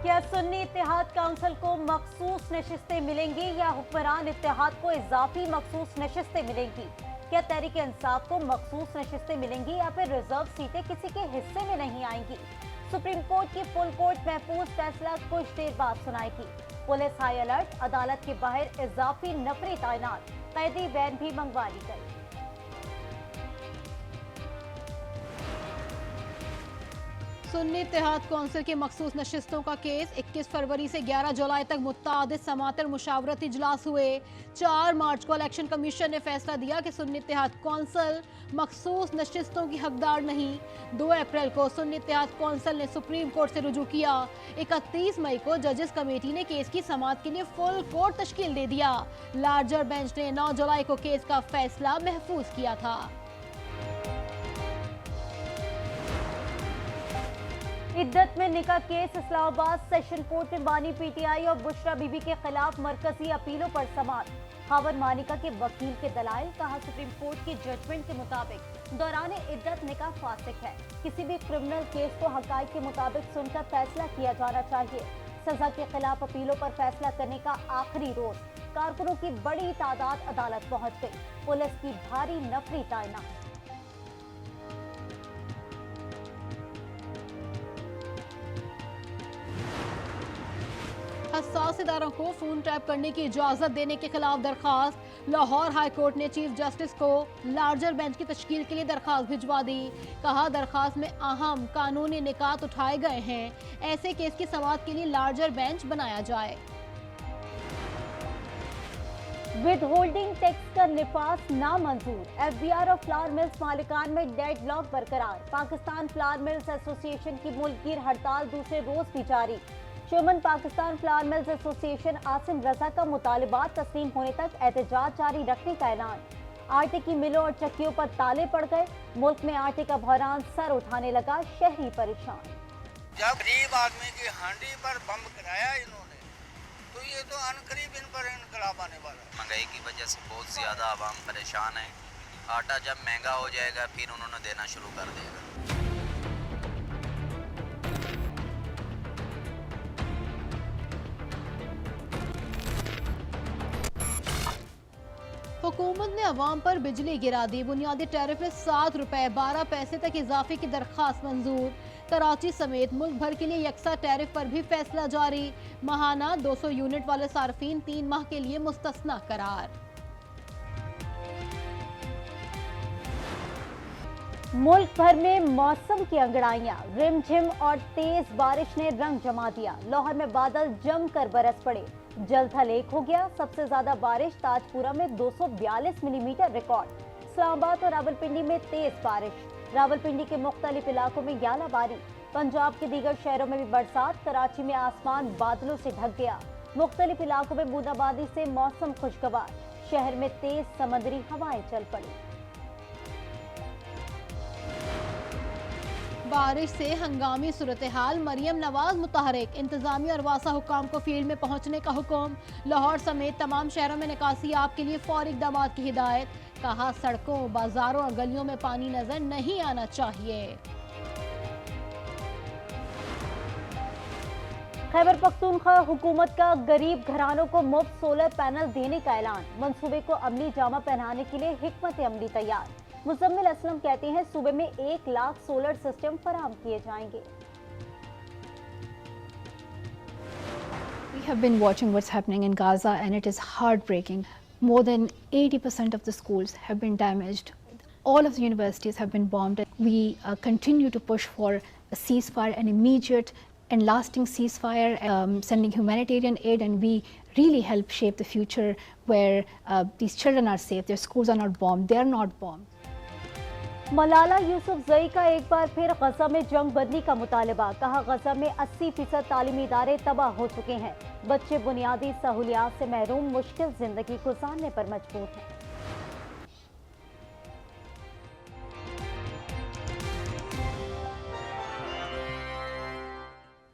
क्या सुन्नी इत्तेहाद काउंसिल को मखसूस नशिस्तें मिलेंगी या हुक्मरान इत्तेहाद को इजाफी मखसूस नशिस्तें मिलेंगी? क्या तहरीक इंसाफ को मखसूस नशिस्तें मिलेंगी या फिर रिजर्व सीटें किसी के हिस्से में नहीं आएंगी? सुप्रीम कोर्ट की फुल कोर्ट महफूज फैसला कुछ देर बाद सुनाएगी। पुलिस हाई अलर्ट, अदालत के बाहर इजाफी नफरी तैनात, कैदी वैन भी मंगवा ली गई। सुन्नी इत्तेहाद कौंसिल की मखसूस नशिस्तों का केस 21 फरवरी से 11 जुलाई तक मुत्तादिद समातर मुशावरत इजलास हुए। 4 मार्च को इलेक्शन कमीशन ने फैसला दिया कि सुन्नी इत्तेहाद कौंसिल मखसूस नशिस्तों की हकदार नहीं। 2 अप्रैल को सुन्नी इत्तेहाद कौंसिल ने सुप्रीम कोर्ट से रुजू किया। 31 मई को जजेस कमेटी ने केस की समाअत के लिए फुल कोर्ट तश्कील दे दिया। लार्जर बेंच ने 9 जुलाई को केस का फैसला महफूज किया था। इद्दत में निकाह केस इस्लामाबाद सेशन कोर्ट में बानी पीटीआई और बुशरा बीबी के खिलाफ मरकजी अपीलों पर समाअत। खावर मानिका के वकील के दलाइल, कहा सुप्रीम कोर्ट की जजमेंट के मुताबिक दौरान इद्दत निकाह फासिक है। किसी भी क्रिमिनल केस को हकाइक के मुताबिक सुनकर फैसला किया जाना चाहिए। सजा के खिलाफ अपीलों पर फैसला करने का आखिरी रोज, कारकुनों की बड़ी तादाद अदालत पहुंच गई। पुलिस की भारी नफरी तैनात। हसास इदारों को फोन टैप करने की इजाजत देने के खिलाफ दरखास्त। लाहौर हाई कोर्ट ने चीफ जस्टिस को लार्जर बेंच की तश्कील के लिए दरखास्त भिजवा दी। कहा दरखास्त में अहम कानूनी निकात उठाए गए हैं। ऐसे केस की समाअत के लिए लार्जर बेंच बनाया जाए। विद होल्डिंग टैक्स का निफास नामंजूर। एफबीआर और फ्लावर मिल्स मालिकान में डेडलॉक बरकरार। पाकिस्तान फ्लावर मिल्स एसोसिएशन की मुल्कगीर हड़ताल दूसरे रोज भी जारी। Chairman Pakistan flour mills association Asim Raza का मुतालिबात तस्लीम होने तक एहतजाज जारी रखने का ऐलान। आटे की मिलों और चक्कियों पर ताले पड़ गए। मुल्क में आटे का बहरान सर उठाने लगा, शहरी परेशान। जब गरीब आदमी की हांडी पर बम गिराया इन्होंने, तो ये तो अनकरीब इन पर इनकलाब आने वाला। महंगाई की वजह से बहुत ज़्यादा आवाम परेशान है। आटा जब महंगा हो जाएगा फिर उन्होंने देना शुरू कर देगा। हुकूमत ने अवाम पर बिजली गिरा दी। बुनियादी टैरिफ में 7 रुपए 12 पैसे तक इजाफे की दरखास्त मंजूर। कराची समेत मुल्क भर के लिए यकसा टैरिफ पर भी फैसला जारी। माहाना 200 यूनिट वाले सार्फिन 3 माह के लिए मुस्तस्ना करार। मुल्क भर में मौसम की अंगड़ाइयां, रिमझिम और तेज बारिश ने रंग जमा दिया। लाहौर में बादल जमकर बरस पड़े, जलथल एक हो गया। सबसे ज्यादा बारिश ताजपुरा में 242 मिलीमीटर रिकॉर्ड। इस्लामाबाद और रावलपिंडी में तेज बारिश। रावलपिंडी के मुख्तलिफ इलाकों में यालाबारी। पंजाब के दीगर शहरों में भी बरसात। कराची में आसमान बादलों से ढक गया। मुख्तलिफ इलाकों में बूंदाबांदी से मौसम खुशगवार। शहर में तेज समुद्री हवाएं चल पड़ी। बारिश से हंगामी सूरत हाल, मरियम नवाज मुतहरिक। इंतजामिया और वासा हुकाम को फील्ड में पहुंचने का हुक्म। लाहौर समेत तमाम शहरों में निकासी आप के लिए फौरी इक़दामात की हिदायत। कहा सड़कों, बाजारों और गलियों में पानी नजर नहीं आना चाहिए। खैबर पख्तूनख्वा हुकूमत का गरीब घरानों को मुफ्त सोलर पैनल देने का ऐलान। मंसूबे को अमली जामा पहनाने के लिए हिकमत अमली तैयार। मुजम्मिल असलम कहते हैं सूबे में 1 लाख सोलर सिस्टम फराहम किए जाएंगे। We have been watching what's happening in Gaza and it is heartbreaking. More than 80% of the schools have been damaged. All of the universities have been bombed. We continue to push for a ceasefire, an immediate and lasting ceasefire, sending humanitarian aid, and we really help shape the future where these children are safe, their schools are not bombed, they are not bombed. Malala Yousafzai का एक बार फिर गजा में जंग बंदी का मुतालबा। कहा गजा में 80% तालीमी इदारे तबाह हो चुके हैं। बच्चे बुनियादी सहूलियात से महरूम मुश्किल जिंदगी गुजारने पर मजबूर हैं।